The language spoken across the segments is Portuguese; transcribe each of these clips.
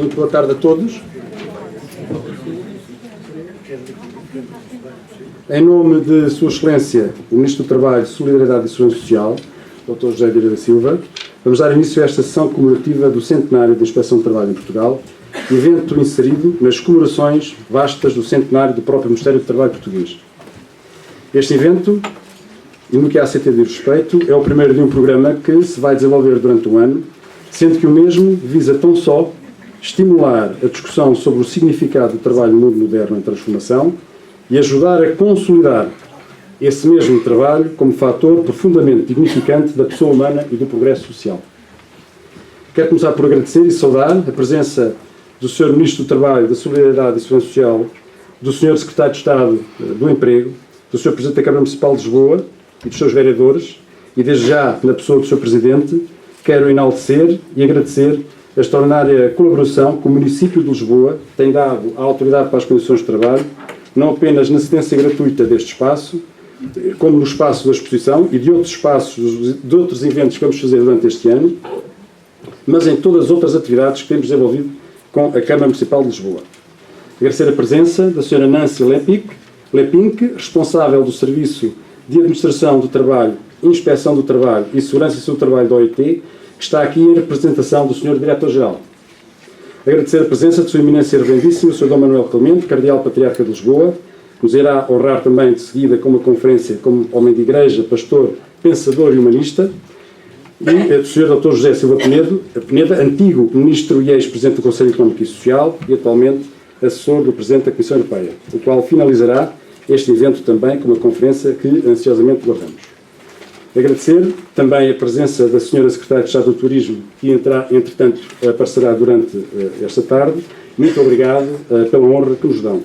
Muito boa tarde a todos. Em nome de Sua Excelência, o Ministro do Trabalho, Solidariedade e Segurança Social, Dr. José Vieira da Silva, vamos dar início a esta sessão comemorativa do centenário da Inspeção de Trabalho em Portugal, evento inserido nas comemorações vastas do centenário do próprio Ministério do Trabalho português. Este evento, e no que a ACT diz respeito, é o primeiro de um programa que se vai desenvolver durante um ano, sendo que o mesmo visa tão só estimular a discussão sobre o significado do trabalho no mundo moderno em transformação e ajudar a consolidar esse mesmo trabalho como fator profundamente dignificante da pessoa humana e do progresso social. Quero começar por agradecer e saudar a presença do Sr. Ministro do Trabalho, da Solidariedade e Segurança Social, do Sr. Secretário de Estado do Emprego, do Sr. Presidente da Câmara Municipal de Lisboa e dos seus vereadores, e desde já, na pessoa do Sr. Presidente, quero enaltecer e agradecer a extraordinária colaboração que o município de Lisboa tem dado à Autoridade para as Condições de Trabalho, não apenas na cedência gratuita deste espaço, como no espaço da exposição e de outros espaços, de outros eventos que vamos fazer durante este ano, mas em todas as outras atividades que temos desenvolvido com a Câmara Municipal de Lisboa. Agradecer a presença da Sra. Nancy Lepink, responsável do Serviço de Administração do Trabalho, Inspeção do Trabalho e Segurança do Trabalho da OIT, que está aqui em representação do Sr. Diretor-Geral. Agradecer a presença de Sua Eminência Reverendíssima, o Sr. D. Manuel Clemente, Cardeal Patriarca de Lisboa, que nos irá honrar também de seguida com uma conferência como homem de igreja, pastor, pensador e humanista, e o Sr. Dr. José Silva Peneda, antigo Ministro e ex-Presidente do Conselho Económico e Social e atualmente assessor do Presidente da Comissão Europeia, o qual finalizará este evento também com uma conferência que ansiosamente guardamos. Agradecer também a presença da Sra. Secretária de Estado do Turismo, que entretanto aparecerá durante esta tarde. Muito obrigado pela honra que nos dão.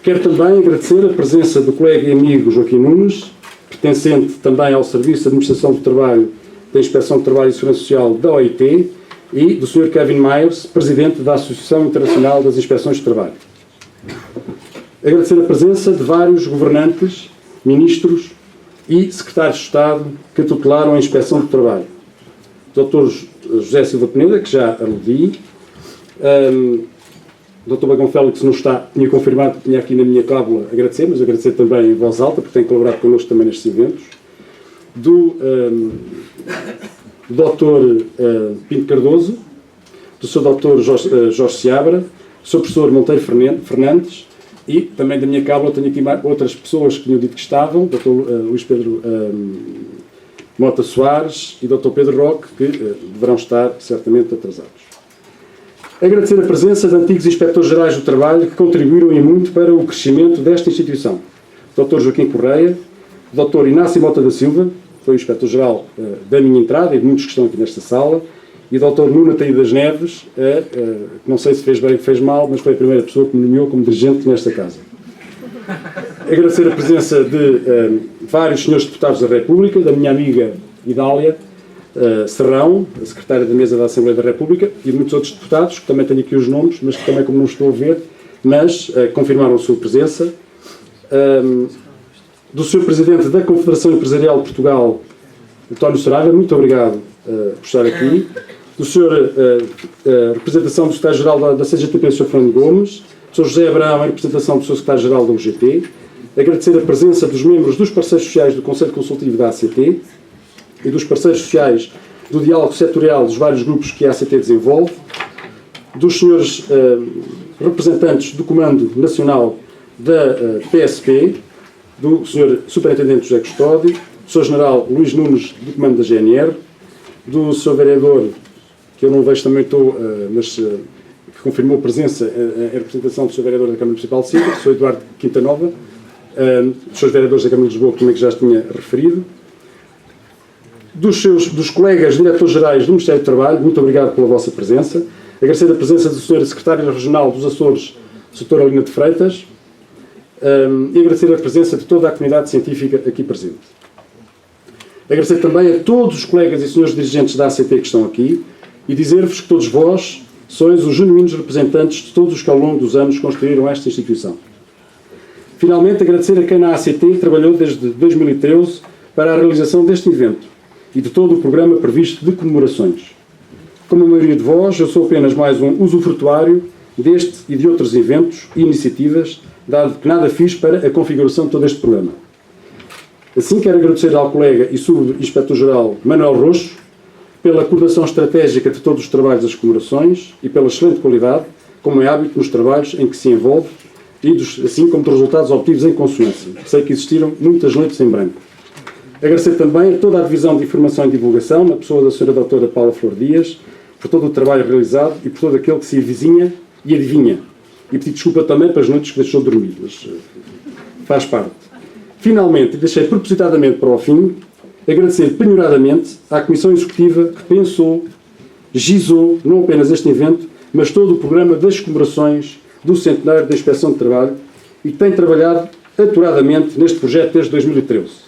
Quero também agradecer a presença do colega e amigo Joaquim Nunes, pertencente também ao Serviço de Administração do Trabalho da Inspeção do Trabalho e Segurança Social da OIT, e do Sr. Kevin Myers, Presidente da Associação Internacional das Inspeções de Trabalho. Agradecer a presença de vários governantes, ministros e secretários de Estado que tutelaram a Inspeção do Trabalho. Dr. José Silva Peneda, que já aludi, Dr. Bagão Félix não está, tinha confirmado que tinha aqui na minha cábula agradecer, mas agradecer também em voz alta, porque tem colaborado connosco também nestes eventos, do Dr. Pinto Cardoso, do Sr. Dr. Jorge Seabra, do Sr. Professor Monteiro Fernandes, e também da minha cábula tenho aqui outras pessoas que tinham dito que estavam, Dr. Luís Pedro Mota Soares e Dr. Pedro Roque, que deverão estar certamente atrasados. Agradecer a presença de antigos inspectores gerais do trabalho que contribuíram e muito para o crescimento desta instituição. Dr. Joaquim Correia, Dr. Inácio Mota da Silva, foi o inspetor-geral da minha entrada e de muitos que estão aqui nesta sala, e Dr. Nuno Ataíde das Neves, que não sei se fez bem ou fez mal, mas foi a primeira pessoa que me nomeou como dirigente nesta casa. Agradecer a presença de vários senhores deputados da República, da minha amiga Idália Serrão, a secretária da Mesa da Assembleia da República, e de muitos outros deputados, que também tenho aqui os nomes, mas que também, como não estou a ver, mas confirmaram a sua presença. Do Sr. Presidente da Confederação Empresarial de Portugal, António Saraiva, muito obrigado por estar aqui. Do Sr. Representação do Secretário-Geral da CGTP, Sr. Fernando Gomes, do Sr. José Abrão, em representação do Sr. Secretário-Geral da UGT. Agradecer a presença dos membros dos parceiros sociais do Conselho Consultivo da ACT e dos parceiros sociais do diálogo setorial dos vários grupos que a ACT desenvolve, dos senhores representantes do Comando Nacional da PSP, do Sr. Superintendente José Custódio, do Sr. General Luís Nunes, do Comando da GNR, do Sr. Vereador, que eu não vejo também mas que confirmou a presença em representação do Sr. Vereador da Câmara Municipal de Sintra, Sr. Eduardo Quintanova, dos seus vereadores da Câmara de Lisboa, que também já tinha referido, dos colegas diretores-gerais do Ministério do Trabalho, muito obrigado pela vossa presença. Agradecer a presença do Sr. Secretário Regional dos Açores, Dr. Alina de Freitas, e agradecer a presença de toda a comunidade científica aqui presente. Agradecer também a todos os colegas e senhores dirigentes da ACT que estão aqui e dizer-vos que todos vós sois os genuínos representantes de todos os que ao longo dos anos construíram esta instituição. Finalmente, agradecer a quem na ACT trabalhou desde 2013 para a realização deste evento e de todo o programa previsto de comemorações. Como a maioria de vós, eu sou apenas mais um usufrutuário deste e de outros eventos e iniciativas, dado que nada fiz para a configuração de todo este programa. Assim, quero agradecer ao colega e subinspetor-geral Manuel Roxo pela coordenação estratégica de todos os trabalhos das comemorações e pela excelente qualidade, como é hábito nos trabalhos em que se envolve, e assim como dos resultados obtidos em consonância. Sei que existiram muitas noites em branco. Agradecer também a toda a Divisão de Informação e Divulgação, na pessoa da Sra. Doutora Paula Flor Dias, por todo o trabalho realizado e por todo aquele que se avizinha e adivinha. E pedir desculpa também pelas noites que deixou de dormir, mas faz parte. Finalmente, e deixei propositadamente para o fim, agradecer penhoradamente à Comissão Executiva que pensou, gizou, não apenas este evento, mas todo o programa das comemorações do centenário da Inspeção de Trabalho e que tem trabalhado aturadamente neste projeto desde 2013.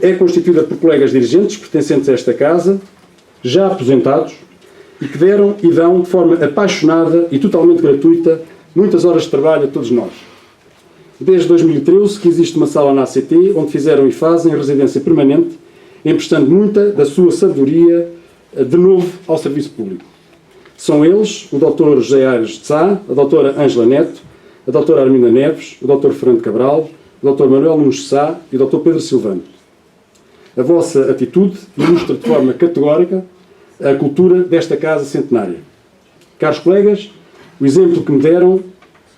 É constituída por colegas dirigentes pertencentes a esta casa, já aposentados, e que deram e dão de forma apaixonada e totalmente gratuita muitas horas de trabalho a todos nós. Desde 2013 que existe uma sala na ACT onde fizeram e fazem residência permanente, emprestando muita da sua sabedoria de novo ao serviço público. São eles o Dr. José Aires de Sá, a Dra. Ângela Neto, a Dra. Arminda Neves, o Dr. Fernando Cabral, o Dr. Manuel Nunes Sá e o Dr. Pedro Silvano. A vossa atitude ilustra de forma categórica a cultura desta casa centenária. Caros colegas, o exemplo que me deram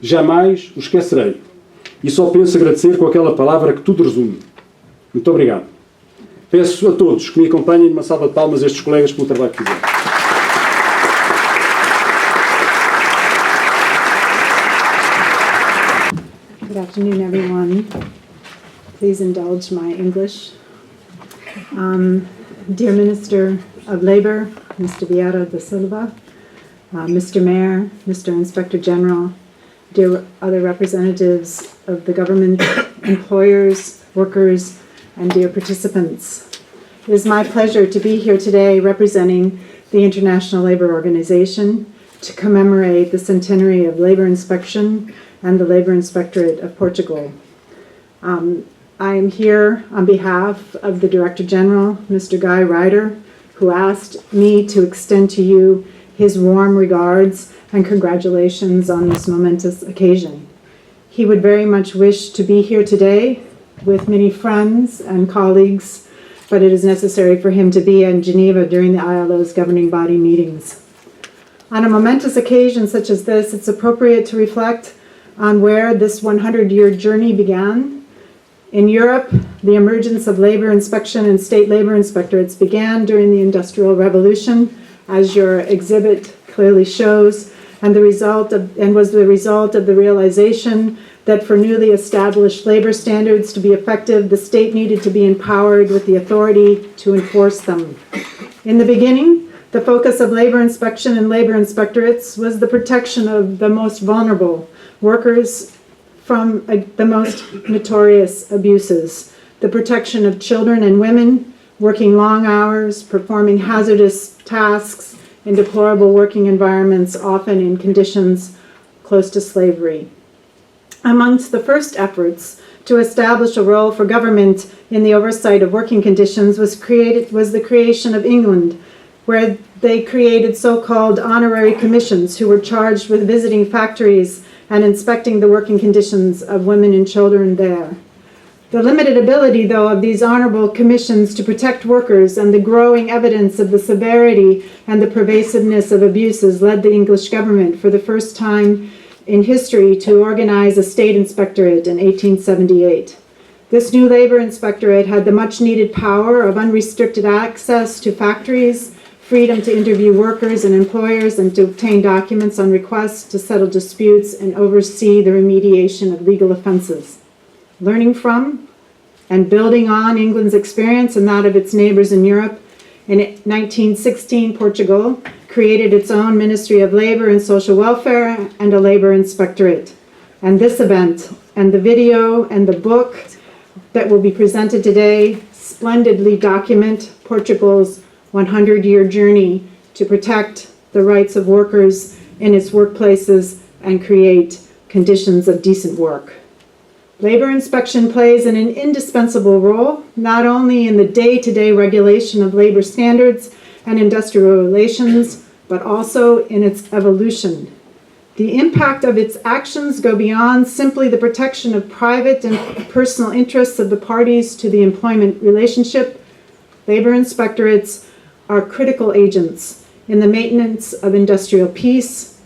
jamais o esquecerei. E só penso agradecer com aquela palavra que tudo resume. Muito obrigado. Peço a todos que me acompanhem numa salva de palmas a estes colegas pelo trabalho que fizeram. Good afternoon, everyone. Please indulge my English. Dear Minister of Labour, Mr. Vieira da Silva, Mr. Mayor, Mr. Inspector General, dear other representatives of the government, employers, workers, and dear participants. It is my pleasure to be here today representing the International Labour Organization to commemorate the centenary of labour inspection and the Labour Inspectorate of Portugal. I am here on behalf of the Director General, Mr. Guy Ryder, who asked me to extend to you his warm regards and congratulations on this momentous occasion. He would very much wish to be here today with many friends and colleagues, but it is necessary for him to be in Geneva during the ILO's governing body meetings. On a momentous occasion such as this, it's appropriate to reflect on where this 100-year journey began. In Europe, the emergence of labor inspection and state labor inspectorates began during the Industrial Revolution, as your exhibit clearly shows, and was the result of the realization that for newly established labor standards to be effective, the state needed to be empowered with the authority to enforce them. In the beginning, the focus of labor inspection and labor inspectorates was the protection of the most vulnerable workers from the most notorious abuses, the protection of children and women working long hours, performing hazardous tasks in deplorable working environments, often in conditions close to slavery. Amongst the first efforts to establish a role for government in the oversight of working conditions was the creation of England, where they created so-called honorary commissions who were charged with visiting factories and inspecting the working conditions of women and children there. The limited ability, though, of these honorable commissions to protect workers and the growing evidence of the severity and the pervasiveness of abuses led the English government for the first time in history to organize a state inspectorate in 1878. This new labor inspectorate had the much-needed power of unrestricted access to factories, freedom to interview workers and employers, and to obtain documents on request, to settle disputes, and oversee the remediation of legal offenses. Learning from and building on England's experience and that of its neighbors in Europe, in 1916, Portugal created its own Ministry of Labour and Social Welfare and a Labour Inspectorate. And this event, and the video, and the book that will be presented today splendidly document Portugal's 100-year journey to protect the rights of workers in its workplaces and create conditions of decent work. Labor inspection plays an indispensable role, not only in the day-to-day regulation of labor standards and industrial relations, but also in its evolution. The impact of its actions go beyond simply the protection of private and personal interests of the parties to the employment relationship. Labor inspectorates are critical agents in the maintenance of industrial peace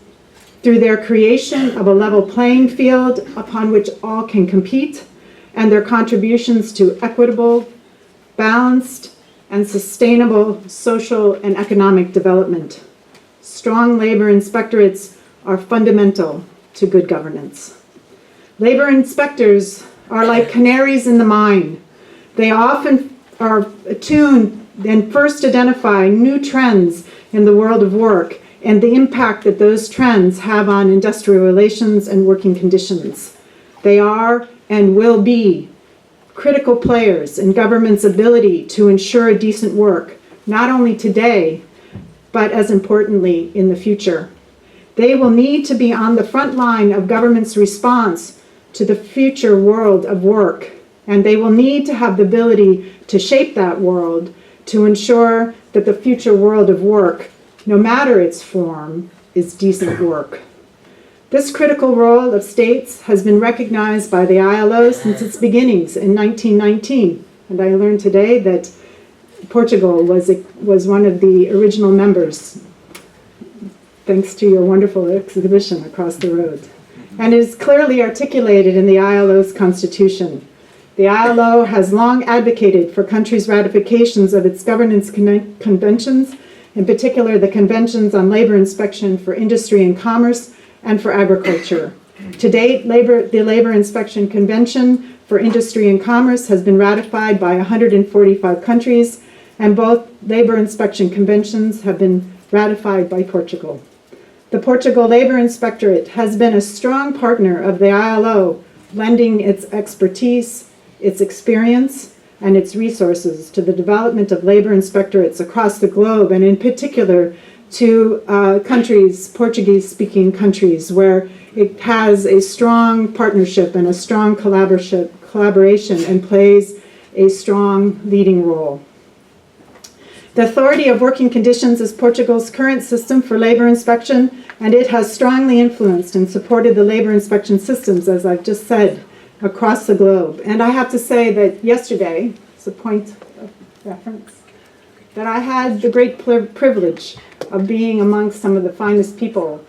through their creation of a level playing field upon which all can compete, and their contributions to equitable, balanced, and sustainable social and economic development. Strong labor inspectorates are fundamental to good governance. Labor inspectors are like canaries in the mine. They often are attuned and first identify new trends in the world of work and the impact that those trends have on industrial relations and working conditions. They are and will be critical players in government's ability to ensure decent work, not only today, but as importantly in the future. They will need to be on the front line of government's response to the future world of work, and they will need to have the ability to shape that world to ensure that the future world of work, no matter its form, is decent work. This critical role of states has been recognized by the ILO since its beginnings in 1919, and I learned today that Portugal was one of the original members, thanks to your wonderful exhibition across the road. And it is clearly articulated in the ILO's constitution. The ILO has long advocated for countries' ratifications of its governance conventions, in particular the conventions on labor inspection for industry and commerce and for agriculture. To date, the Labor Inspection Convention for Industry and Commerce has been ratified by 145 countries, and both labor inspection conventions have been ratified by Portugal. The Portugal Labor Inspectorate has been a strong partner of the ILO, lending its expertise, its experience, and its resources to the development of labor inspectorates across the globe, and in particular to countries, Portuguese-speaking countries, where it has a strong partnership and a strong collaboration and plays a strong leading role. The Authority of Working Conditions is Portugal's current system for labor inspection, and it has strongly influenced and supported the labor inspection systems, as I've just said, across the globe. And I have to say that yesterday, as a point of reference, that I had the great privilege of being amongst some of the finest people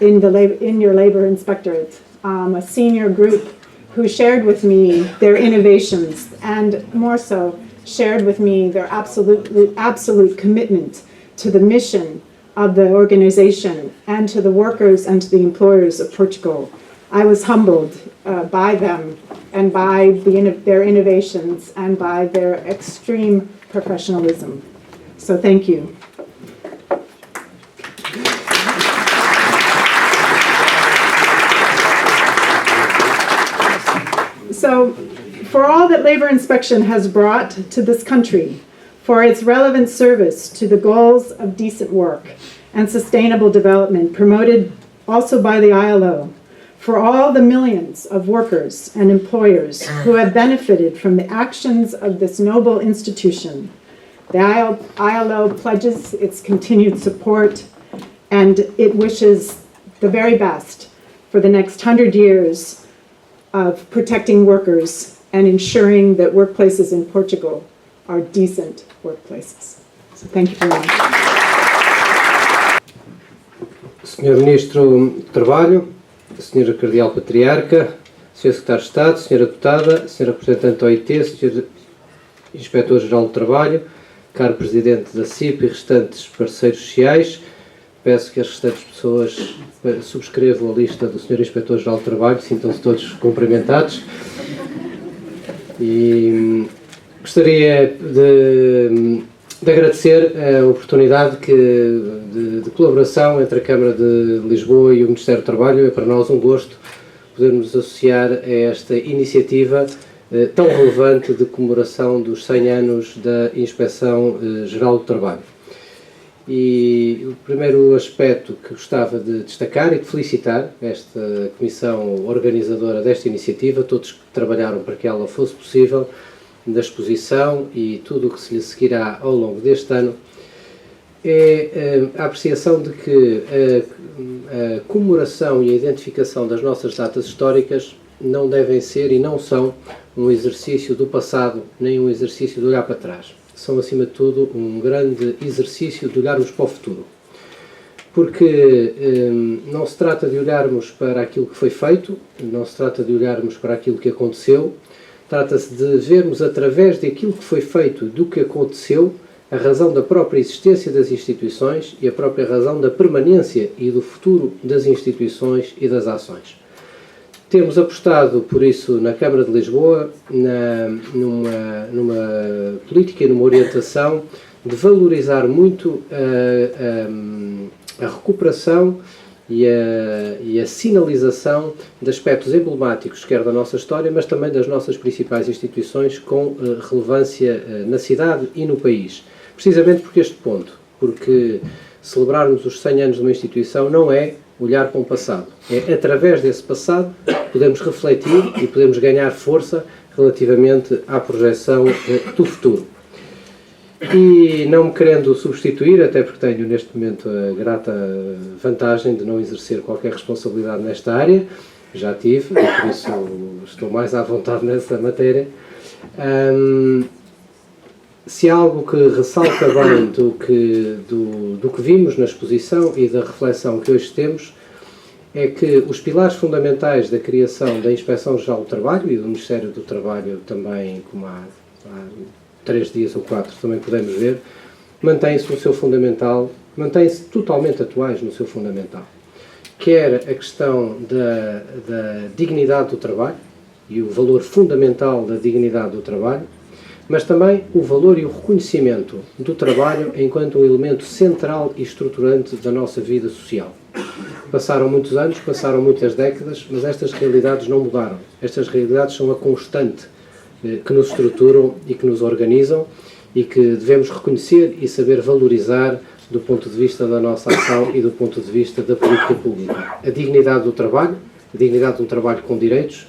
in your labor inspectorate, a senior group who shared with me their innovations, and more so, shared with me their absolute commitment to the mission of the organization and to the workers and to the employers of Portugal. I was humbled by them and by their innovations and by their extreme professionalism. So thank you. So, for all that labor inspection has brought to this country, for its relevant service to the goals of decent work and sustainable development promoted also by the ILO, for all the millions of workers and employers who have benefited from the actions of this noble institution, the ILO pledges its continued support, and it wishes the very best for the next 100 years of protecting workers and ensuring that workplaces in Portugal are decent workplaces. So thank you very much. Sr. Ministro do Trabalho, Sra. Cardeal Patriarca, Sr. Secretário de Estado, Sra. Deputada, Sra. Representante da OIT, Sr. Inspetor-Geral do Trabalho, caro Presidente da CIP e restantes parceiros sociais, peço que as restantes pessoas subscrevam a lista do Sr. Inspetor-Geral do Trabalho, sintam-se todos cumprimentados. E gostaria de agradecer a oportunidade de colaboração entre a Câmara de Lisboa e o Ministério do Trabalho. É para nós um gosto podermos nos associar a esta iniciativa tão relevante de comemoração dos 100 anos da Inspeção Geral do Trabalho. E o primeiro aspecto que gostava de destacar e de felicitar esta comissão organizadora desta iniciativa, todos que trabalharam para que ela fosse possível, da exposição e tudo o que se lhe seguirá ao longo deste ano, é a apreciação de que a comemoração e a identificação das nossas datas históricas não devem ser e não são um exercício do passado, nem um exercício de olhar para trás. São, acima de tudo, um grande exercício de olharmos para o futuro. Porque não se trata de olharmos para aquilo que foi feito, não se trata de olharmos para aquilo que aconteceu, trata-se de vermos através daquilo que foi feito, do que aconteceu, a razão da própria existência das instituições e a própria razão da permanência e do futuro das instituições e das ações. Temos apostado, por isso, na Câmara de Lisboa, numa política e numa orientação de valorizar muito a recuperação e a sinalização de aspectos emblemáticos, quer da nossa história, mas também das nossas principais instituições com relevância na cidade e no país. Precisamente por este ponto, porque celebrarmos os 100 anos de uma instituição não é olhar para um passado. É através desse passado que podemos refletir e podemos ganhar força relativamente à projeção do futuro. E não me querendo substituir, até porque tenho neste momento a grata vantagem de não exercer qualquer responsabilidade nesta área, já tive, e por isso estou mais à vontade nessa matéria. Se há algo que ressalta bem do que vimos na exposição e da reflexão que hoje temos, é que os pilares fundamentais da criação da Inspeção-Geral do Trabalho e do Ministério do Trabalho também, como há 3 dias ou 4 também podemos ver, mantêm-se no seu fundamental, mantêm-se totalmente atuais no seu fundamental. Quer a questão da dignidade do trabalho e o valor fundamental da dignidade do trabalho, mas também o valor e o reconhecimento do trabalho enquanto um elemento central e estruturante da nossa vida social. Passaram muitos anos, passaram muitas décadas, mas estas realidades não mudaram. Estas realidades são a constante que nos estruturam e que nos organizam e que devemos reconhecer e saber valorizar do ponto de vista da nossa ação e do ponto de vista da política pública. A dignidade do trabalho, a dignidade de um trabalho com direitos,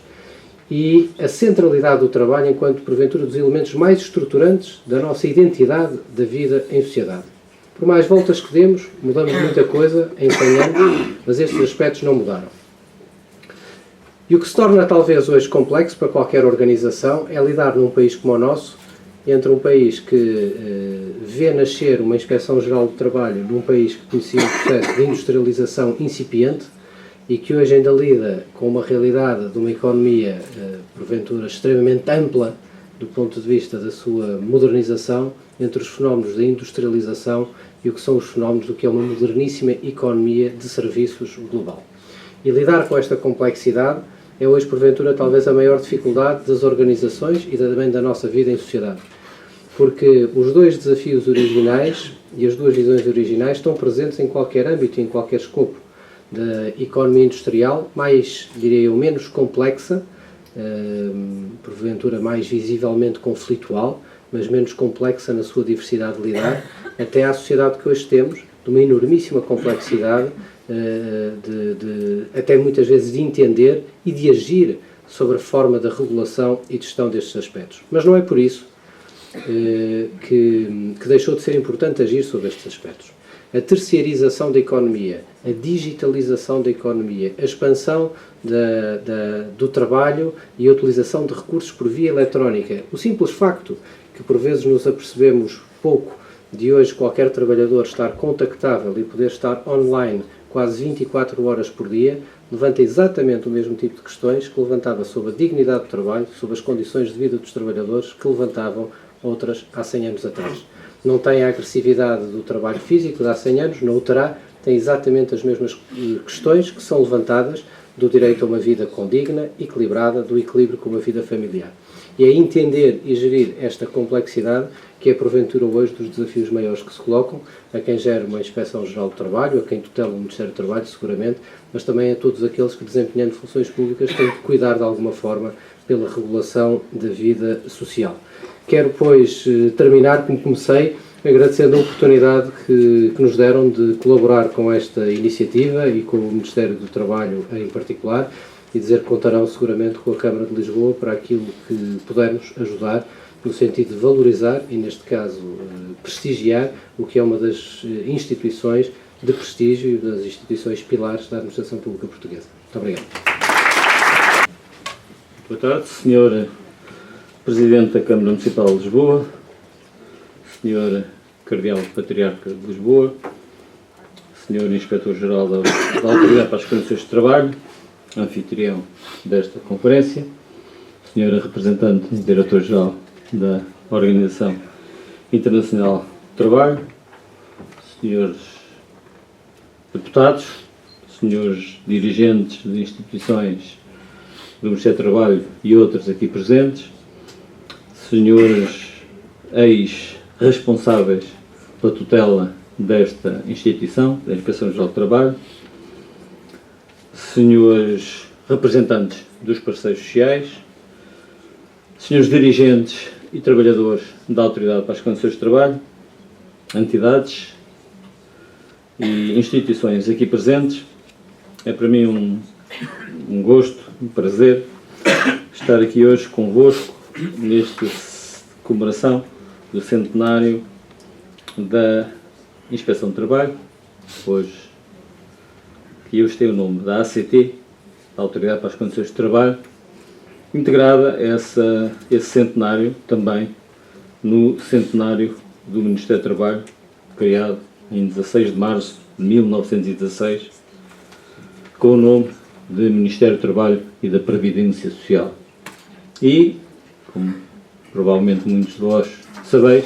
e a centralidade do trabalho enquanto, porventura, dos elementos mais estruturantes da nossa identidade da vida em sociedade. Por mais voltas que demos, mudamos muita coisa em 100 anos, mas estes aspectos não mudaram. E o que se torna talvez hoje complexo para qualquer organização é lidar num país como o nosso, entre um país que vê nascer uma Inspeção-Geral do Trabalho num país que conhecia um processo de industrialização incipiente, e que hoje ainda lida com uma realidade de uma economia, porventura, extremamente ampla do ponto de vista da sua modernização, entre os fenómenos da industrialização e o que são os fenómenos do que é uma moderníssima economia de serviços global. E lidar com esta complexidade é hoje, porventura, talvez a maior dificuldade das organizações e também da nossa vida em sociedade. Porque os dois desafios originais e as duas visões originais estão presentes em qualquer âmbito e em qualquer escopo da economia industrial, mais, diria eu, menos complexa, porventura mais visivelmente conflitual, mas menos complexa na sua diversidade de lidar, até à sociedade que hoje temos, de uma enormíssima complexidade, até muitas vezes de entender e de agir sobre a forma da regulação e de gestão destes aspectos. Mas não é por isso que deixou de ser importante agir sobre estes aspectos. A terceirização da economia, a digitalização da economia, a expansão do trabalho e a utilização de recursos por via eletrónica. O simples facto que por vezes nos apercebemos pouco de hoje qualquer trabalhador estar contactável e poder estar online quase 24 horas por dia, levanta exatamente o mesmo tipo de questões que levantava sobre a dignidade do trabalho, sobre as condições de vida dos trabalhadores, que levantavam outras há 100 anos atrás. Não tem a agressividade do trabalho físico de há 100 anos, não o terá, tem exatamente as mesmas questões que são levantadas do direito a uma vida condigna, equilibrada, do equilíbrio com uma vida familiar. E é entender e gerir esta complexidade que é, porventura, hoje dos desafios maiores que se colocam a quem gera uma Inspeção-Geral do Trabalho, a quem tutela o Ministério do Trabalho, seguramente, mas também a todos aqueles que, desempenhando funções públicas, têm de cuidar, de alguma forma, pela regulação da vida social. Quero, pois, terminar como comecei, agradecendo a oportunidade que nos deram de colaborar com esta iniciativa e com o Ministério do Trabalho em particular, e dizer que contarão seguramente com a Câmara de Lisboa para aquilo que pudermos ajudar no sentido de valorizar e, neste caso, prestigiar o que é uma das instituições de prestígio, das instituições pilares da administração pública portuguesa. Muito obrigado. Boa tarde, Sr. Presidente da Câmara Municipal de Lisboa, Sr. Cardeal Patriarca de Lisboa, Sr. Inspetor-Geral da Autoridade para as Condições de Trabalho, anfitrião desta conferência, Sra. Representante e Diretor-Geral da Organização Internacional do Trabalho, Srs. Deputados, Srs. Dirigentes de instituições do Ministério do Trabalho e outros aqui presentes, Srs. Ex-responsáveis pela tutela desta instituição, da Inspeção-Geral do Trabalho, Srs. Representantes dos parceiros sociais, Srs. Dirigentes e trabalhadores da Autoridade para as Condições de Trabalho, entidades e instituições aqui presentes, é para mim um gosto, um prazer estar aqui hoje convosco nesta comemoração do centenário da Inspeção de Trabalho, hoje que eu tenho o nome da ACT, da Autoridade para as Condições de Trabalho, integrada esse centenário também no centenário do Ministério do Trabalho, criado em 16 de março de 1916, com o nome de Ministério do Trabalho e da Previdência Social. E, como provavelmente muitos de vós sabeis,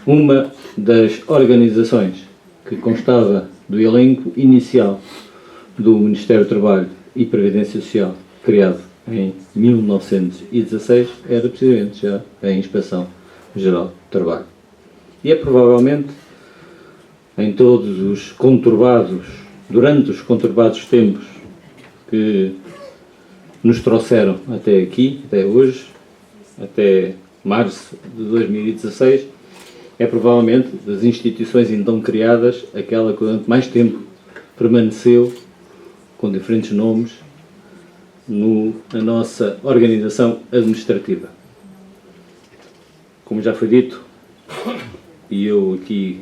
uma das organizações que constava do elenco inicial do Ministério do Trabalho e Previdência Social, criado em 1916, era precisamente já a Inspeção-Geral do Trabalho. E é provavelmente em todos os conturbados, durante os conturbados tempos que nos trouxeram até aqui, até hoje, até março de 2016, é provavelmente das instituições então criadas aquela que durante mais tempo permaneceu com diferentes nomes na nossa organização administrativa. Como já foi dito, e eu aqui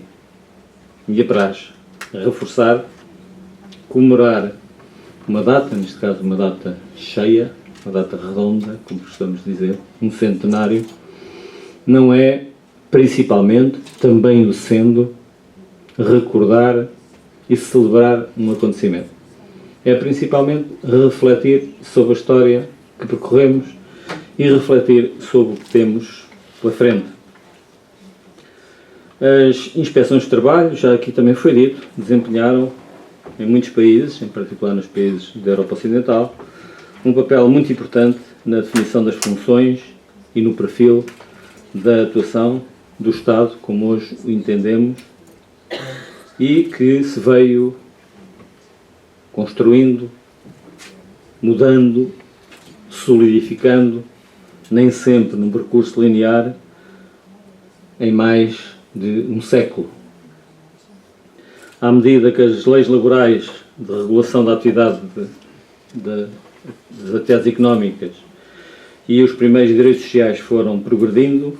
me apraz reforçar, comemorar uma data, neste caso uma data cheia, uma data redonda, como gostamos de dizer, um centenário, não é principalmente, também o sendo, recordar e celebrar um acontecimento. É principalmente refletir sobre a história que percorremos e refletir sobre o que temos pela frente. As inspeções de trabalho, já aqui também foi dito, desempenharam em muitos países, em particular nos países da Europa Ocidental, um papel muito importante na definição das funções e no perfil da atuação do Estado, como hoje o entendemos, e que se veio construindo, mudando, solidificando, nem sempre num percurso linear, em mais de um século. À medida que as leis laborais de regulação da atividade das atividades económicas e os primeiros direitos sociais foram progredindo,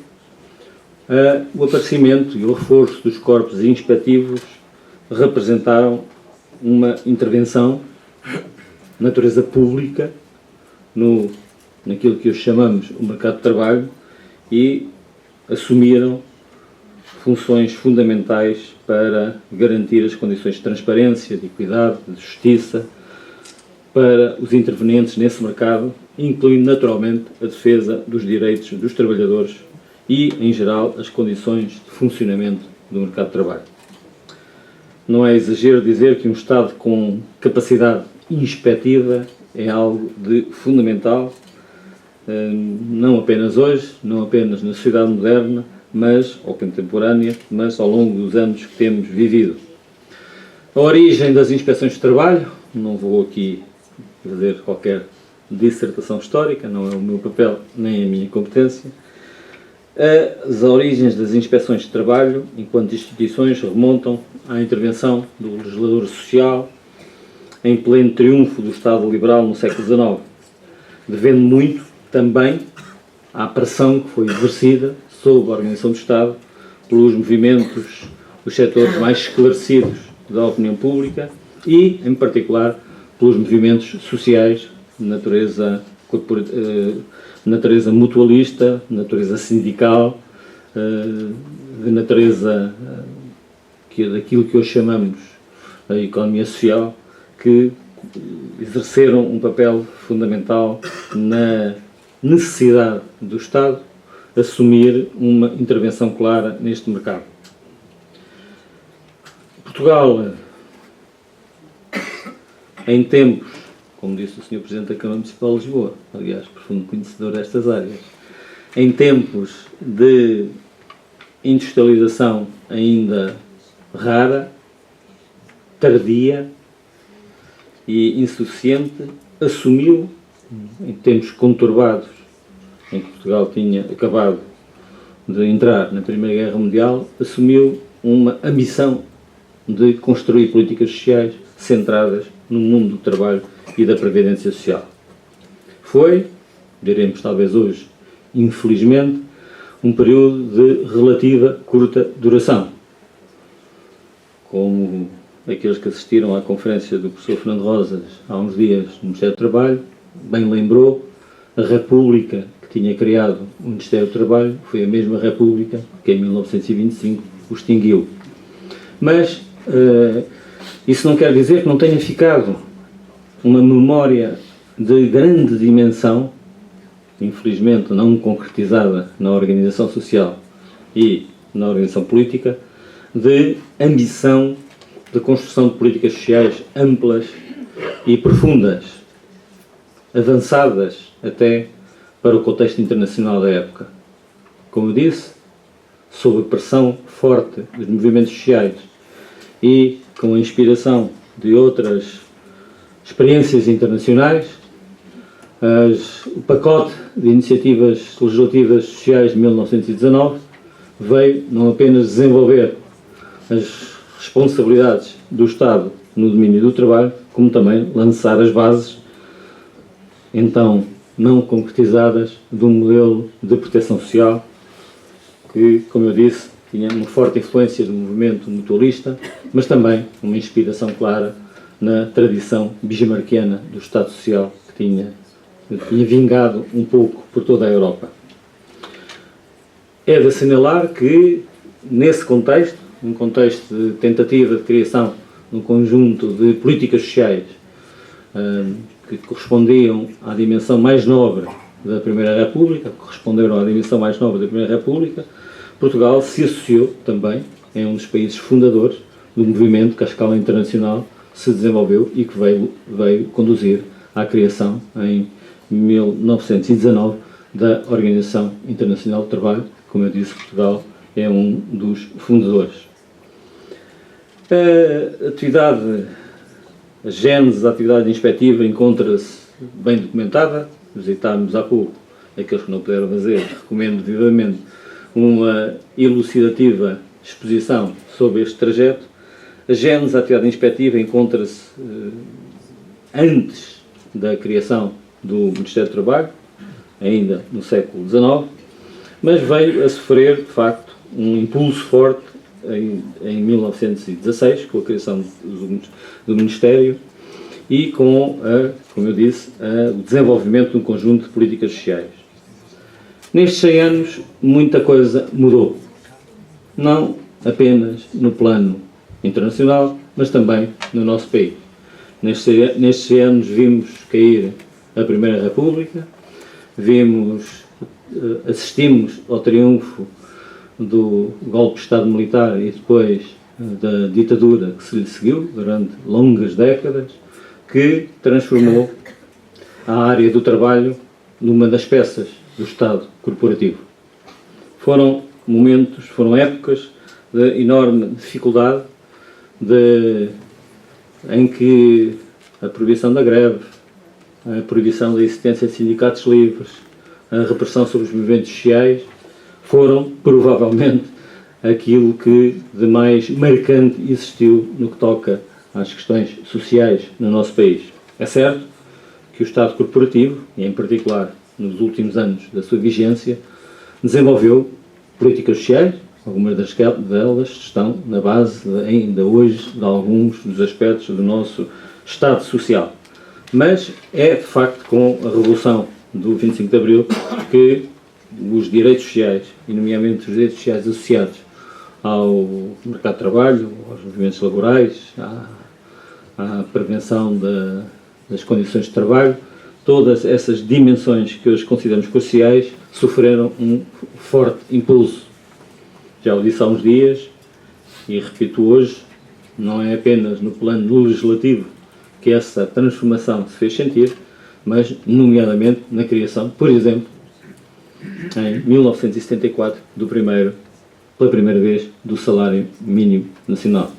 o aparecimento e o reforço dos corpos inspectivos representaram uma intervenção de natureza pública naquilo que hoje chamamos o mercado de trabalho e assumiram funções fundamentais para garantir as condições de transparência, de equidade, de justiça para os intervenientes nesse mercado, incluindo naturalmente a defesa dos direitos dos trabalhadores e, em geral, as condições de funcionamento do mercado de trabalho. Não é exagero dizer que um Estado com capacidade inspectiva é algo de fundamental, não apenas hoje, não apenas na sociedade moderna, ou contemporânea, mas ao longo dos anos que temos vivido. A origem das inspeções de trabalho, não vou aqui fazer qualquer dissertação histórica, não é o meu papel nem a minha competência. As origens das inspeções de trabalho, enquanto instituições, remontam à intervenção do legislador social em pleno triunfo do Estado liberal no século XIX, devendo muito também à pressão que foi exercida sobre a organização do Estado pelos movimentos dos setores mais esclarecidos da opinião pública e, em particular, pelos movimentos sociais de natureza mutualista, de natureza sindical, de natureza daquilo que hoje chamamos a economia social, que exerceram um papel fundamental na necessidade do Estado assumir uma intervenção clara neste mercado. Portugal, em tempos, como disse o Sr. Presidente da Câmara Municipal de Lisboa, aliás, profundo conhecedor destas áreas, em tempos de industrialização ainda rara, tardia e insuficiente, assumiu, em tempos conturbados, em que Portugal tinha acabado de entrar na Primeira Guerra Mundial, assumiu uma ambição de construir políticas sociais centradas no mundo do trabalho e da previdência social. Foi, diremos talvez hoje, infelizmente, um período de relativa curta duração. Como aqueles que assistiram à conferência do professor Fernando Rosas há uns dias no Ministério do Trabalho, bem lembrou, a República que tinha criado o Ministério do Trabalho foi a mesma República que em 1925 o extinguiu. Mas isso não quer dizer que não tenha ficado uma memória de grande dimensão, infelizmente não concretizada na organização social e na organização política, de ambição de construção de políticas sociais amplas e profundas, avançadas até para o contexto internacional da época. Como eu disse, sob a pressão forte dos movimentos sociais e com a inspiração de outras experiências internacionais, o pacote de iniciativas legislativas sociais de 1919 veio não apenas desenvolver as responsabilidades do Estado no domínio do trabalho, como também lançar as bases, então não concretizadas, de um modelo de proteção social que, como eu disse, tinha uma forte influência do movimento mutualista, mas também uma inspiração clara na tradição bismarckiana do Estado Social que tinha vingado um pouco por toda a Europa. É de assinalar que, nesse contexto, um contexto de tentativa de criação de um conjunto de políticas sociais que correspondiam à dimensão mais nobre da Primeira República, corresponderam à dimensão mais nobre da Primeira República, Portugal se associou também, é um dos países fundadores do movimento que, à escala internacional, se desenvolveu e que veio conduzir à criação, em 1919, da Organização Internacional do Trabalho. Como eu disse, Portugal é um dos fundadores. A gênese da atividade inspectiva encontra-se bem documentada. Visitámos há pouco, aqueles que não puderam fazer, recomendo vivamente uma elucidativa exposição sobre este trajeto. A gênese da atividade inspectiva encontra-se antes da criação do Ministério do Trabalho, ainda no século XIX, mas veio a sofrer, de facto, um impulso forte em 1916, com a criação do Ministério e com, como eu disse, o desenvolvimento de um conjunto de políticas sociais. Nestes 100 anos, muita coisa mudou. Não apenas no plano internacional, mas também no nosso país. Nestes 100 anos vimos cair a Primeira República, assistimos ao triunfo do golpe de Estado militar e depois da ditadura que se lhe seguiu durante longas décadas, que transformou a área do trabalho numa das peças do Estado corporativo. Foram momentos, foram épocas de enorme dificuldade, em que a proibição da greve, a proibição da existência de sindicatos livres, a repressão sobre os movimentos sociais, foram, provavelmente, aquilo que de mais marcante existiu no que toca às questões sociais no nosso país. É certo que o Estado corporativo, e em particular nos últimos anos da sua vigência, desenvolveu políticas sociais, algumas delas estão na base, ainda hoje, de alguns dos aspectos do nosso Estado Social. Mas é, de facto, com a Revolução do 25 de Abril que os direitos sociais, e nomeadamente os direitos sociais associados ao mercado de trabalho, aos movimentos laborais, à prevenção das condições de trabalho, todas essas dimensões que hoje consideramos cruciais sofreram um forte impulso. Já o disse há uns dias e repito hoje, não é apenas no plano legislativo que essa transformação se fez sentir, mas nomeadamente na criação, por exemplo, em 1974, pela primeira vez, do salário mínimo nacional.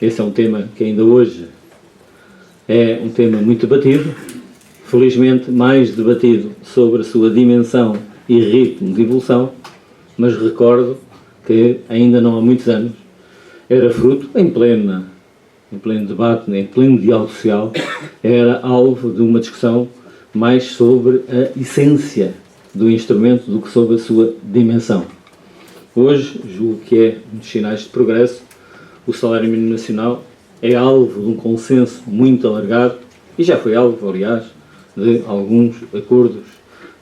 Esse é um tema que ainda hoje é um tema muito debatido, felizmente mais debatido sobre a sua dimensão e ritmo de evolução, mas recordo que ainda não há muitos anos era fruto, em pleno debate, em pleno diálogo social, era alvo de uma discussão mais sobre a essência do instrumento do que sobre a sua dimensão. Hoje, julgo que é um dos sinais de progresso, o salário mínimo nacional é alvo de um consenso muito alargado e já foi alvo, aliás, de alguns acordos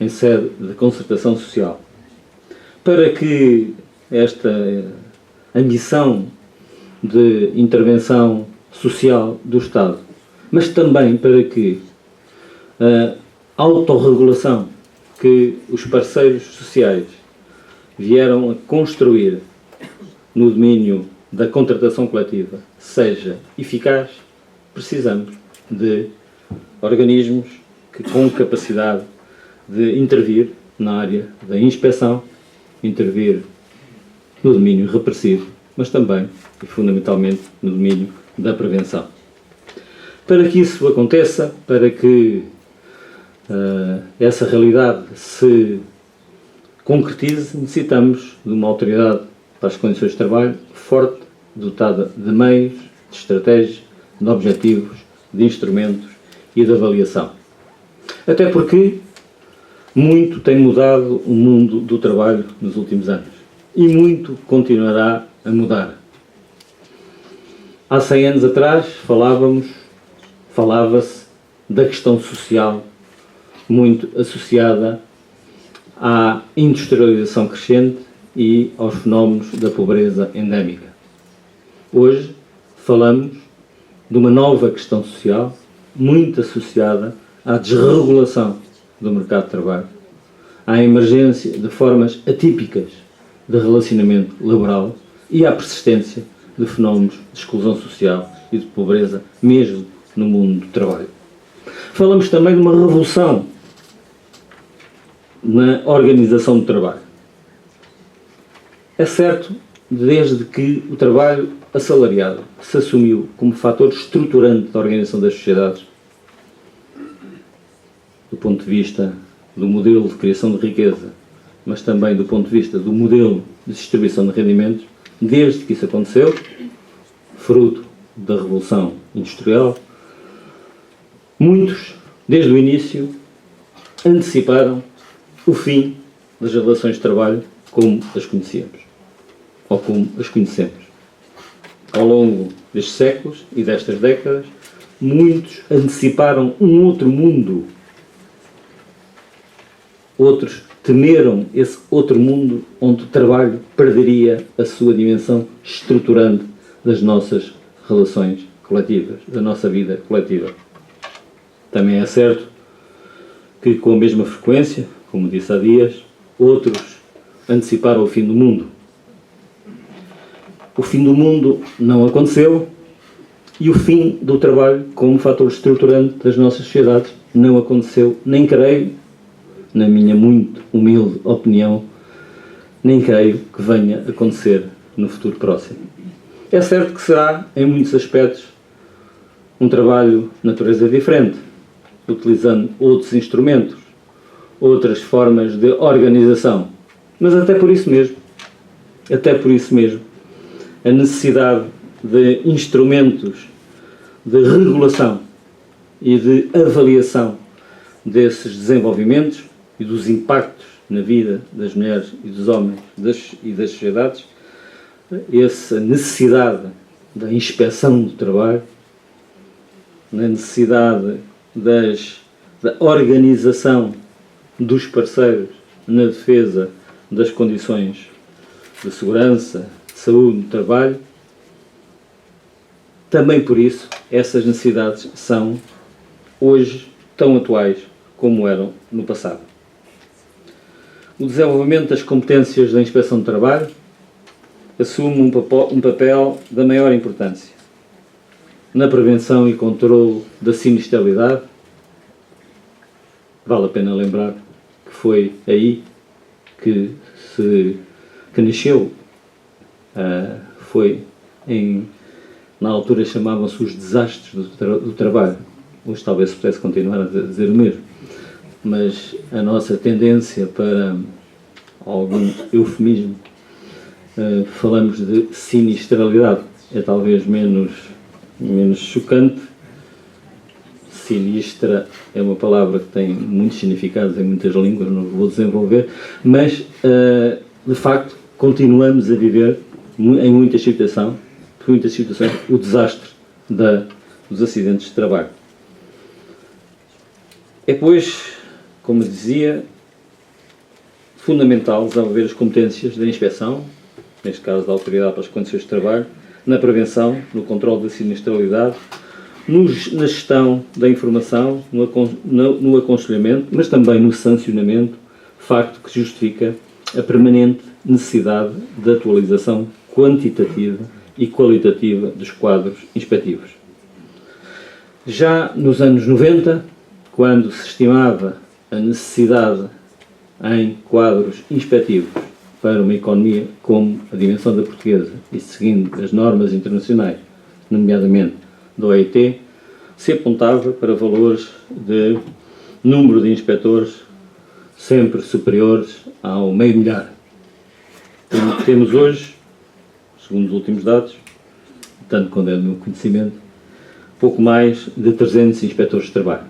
em sede de concertação social. Para que esta ambição de intervenção social do Estado, mas também para que a autorregulação que os parceiros sociais vieram a construir no domínio da contratação coletiva seja eficaz, precisamos de organismos que, com capacidade de intervir na área da inspeção, intervir no domínio repressivo, mas também e fundamentalmente no domínio da prevenção. Para que isso aconteça, para que essa realidade se concretize, necessitamos de uma autoridade para as condições de trabalho forte, dotada de meios, de estratégia, de objetivos, de instrumentos e de avaliação. Até porque muito tem mudado o mundo do trabalho nos últimos anos e muito continuará a mudar. Há 100 anos atrás falava-se da questão social muito associada à industrialização crescente e aos fenómenos da pobreza endémica. Hoje falamos de uma nova questão social muito associada à desregulação do mercado de trabalho, à emergência de formas atípicas de relacionamento laboral e à persistência de fenómenos de exclusão social e de pobreza, mesmo no mundo do trabalho. Falamos também de uma revolução na organização do trabalho. É certo, desde que o trabalho assalariado se assumiu como fator estruturante da organização das sociedades, do ponto de vista do modelo de criação de riqueza, mas também do ponto de vista do modelo de distribuição de rendimentos, desde que isso aconteceu, fruto da Revolução Industrial, muitos, desde o início, anteciparam o fim das relações de trabalho como as conhecíamos, ou como as conhecemos. Ao longo destes séculos e destas décadas, muitos anteciparam um outro mundo. Outros temeram esse outro mundo onde o trabalho perderia a sua dimensão estruturante das nossas relações coletivas, da nossa vida coletiva. Também é certo que, com a mesma frequência, como disse há dias, outros anteciparam o fim do mundo. O fim do mundo não aconteceu e o fim do trabalho como fator estruturante das nossas sociedades não aconteceu, nem creio, na minha muito humilde opinião, nem creio que venha a acontecer no futuro próximo. É certo que será, em muitos aspectos, um trabalho de natureza diferente, utilizando outros instrumentos, outras formas de organização, mas até por isso mesmo, a necessidade de instrumentos de regulação e de avaliação desses desenvolvimentos e dos impactos na vida das mulheres e dos homens e das sociedades, essa necessidade da inspeção do trabalho, na necessidade da organização dos parceiros na defesa das condições de segurança, de saúde no trabalho. Também por isso, essas necessidades são hoje tão atuais como eram no passado. O desenvolvimento das competências da Inspeção do Trabalho assume um papel da maior importância na prevenção e controle da sinistralidade. Vale a pena lembrar que foi aí que nasceu, na altura chamavam-se os desastres do trabalho. Hoje talvez se pudesse continuar a dizer o mesmo, mas a nossa tendência para algum eufemismo, falamos de sinistralidade, é talvez menos chocante. Sinistra é uma palavra que tem muitos significados em muitas línguas, não vou desenvolver, mas de facto continuamos a viver em muitas situações o desastre dos acidentes de trabalho. É, pois, como dizia, fundamental desenvolver as competências da inspeção, neste caso da Autoridade para as Condições de Trabalho, na prevenção, no controle da sinistralidade, na gestão da informação, no aconselhamento, mas também no sancionamento, facto que justifica a permanente necessidade de atualização quantitativa e qualitativa dos quadros inspectivos. Já nos anos 90, quando se estimava a necessidade em quadros inspectivos para uma economia como a dimensão da portuguesa e seguindo as normas internacionais, nomeadamente da OIT, se apontava para valores de número de inspectores sempre superiores ao 500.000. Temos hoje, segundo os últimos dados, tanto quanto é do meu conhecimento, pouco mais de 300 inspectores de trabalho.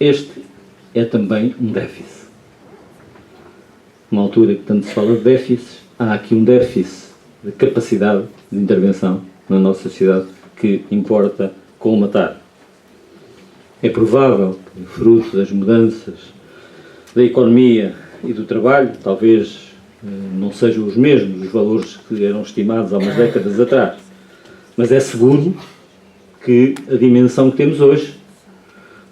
Este é também um déficit. Numa altura que tanto se fala de déficits, há aqui um déficit de capacidade de intervenção na nossa sociedade que importa colmatar. É provável que, fruto das mudanças da economia e do trabalho, talvez não sejam os mesmos os valores que eram estimados há umas décadas atrás, mas é seguro que a dimensão que temos hoje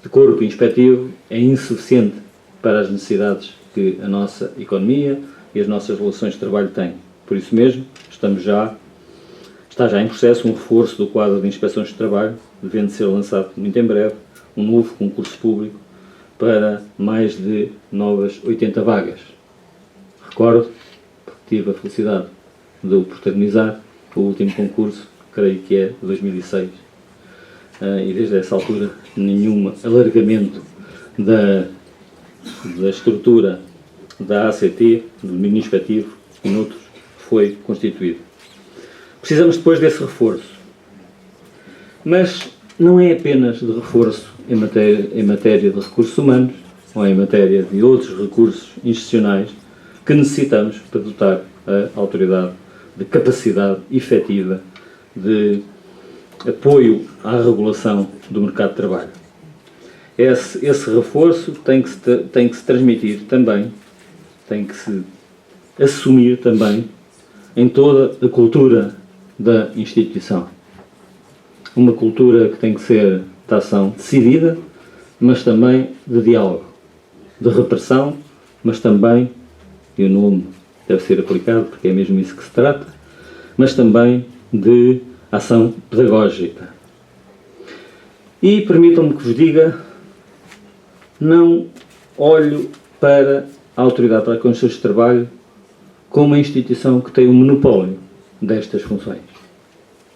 de corpo inspectivo é insuficiente para as necessidades que a nossa economia e as nossas relações de trabalho têm. Por isso mesmo, está já em processo um reforço do quadro de inspeções de trabalho, devendo ser lançado muito em breve um novo concurso público para mais de novas 80 vagas. Recordo, porque tive a felicidade de o protagonizar, o último concurso, creio que é de 2006, e desde essa altura nenhum alargamento da estrutura da ACT, do domínio inspectivo e noutros, foi constituído. Precisamos depois desse reforço. Mas não é apenas de reforço em matéria de recursos humanos ou em matéria de outros recursos institucionais que necessitamos para dotar a autoridade de capacidade efetiva de apoio à regulação do mercado de trabalho. Esse reforço tem que se transmitir também, tem que se assumir também em toda a cultura da instituição. Uma cultura que tem que ser de ação decidida, mas também de diálogo, de repressão, mas também, e o nome deve ser aplicado porque é mesmo isso que se trata, mas também de ação pedagógica. E permitam-me que vos diga, não olho para a Autoridade para as Condições de Trabalho como uma instituição que tem o monopólio destas funções.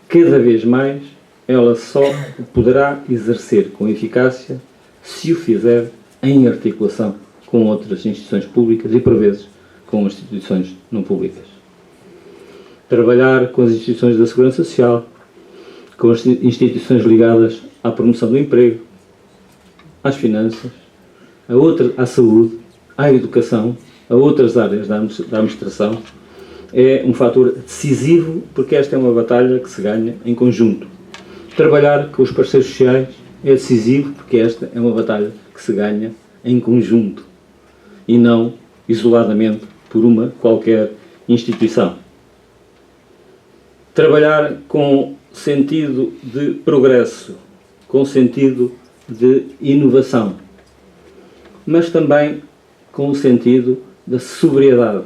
Cada vez mais ela só o poderá exercer com eficácia se o fizer em articulação com outras instituições públicas e, por vezes, com instituições não públicas. Trabalhar com as instituições da Segurança Social, com as instituições ligadas à promoção do emprego, às finanças, à saúde, à educação, a outras áreas da administração, é um fator decisivo, porque esta é uma batalha que se ganha em conjunto. Trabalhar com os parceiros sociais é decisivo, porque esta é uma batalha que se ganha em conjunto e não isoladamente por uma qualquer instituição. Trabalhar com sentido de progresso, com sentido de inovação, mas também com o sentido da sobriedade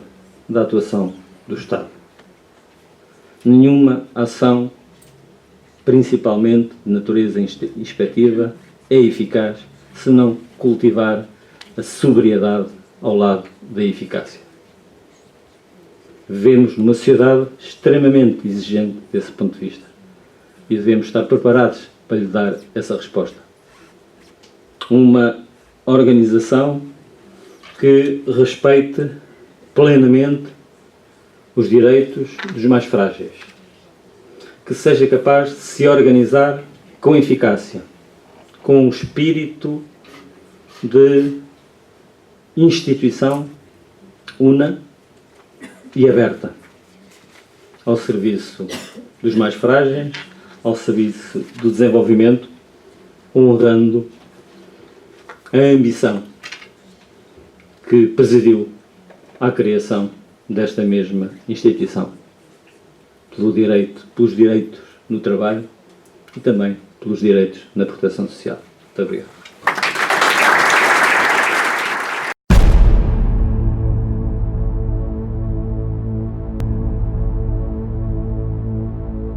da atuação do Estado. Nenhuma ação, principalmente de natureza inspectiva, é eficaz se não cultivar a sobriedade ao lado da eficácia. Vivemos numa sociedade extremamente exigente desse ponto de vista e devemos estar preparados para lhe dar essa resposta. Uma organização que respeite plenamente os direitos dos mais frágeis, que seja capaz de se organizar com eficácia, com um espírito de instituição una e aberta, ao serviço dos mais frágeis, ao serviço do desenvolvimento, honrando a ambição que presidiu à criação desta mesma instituição, pelos direitos no trabalho e também pelos direitos na proteção social. Muito obrigado.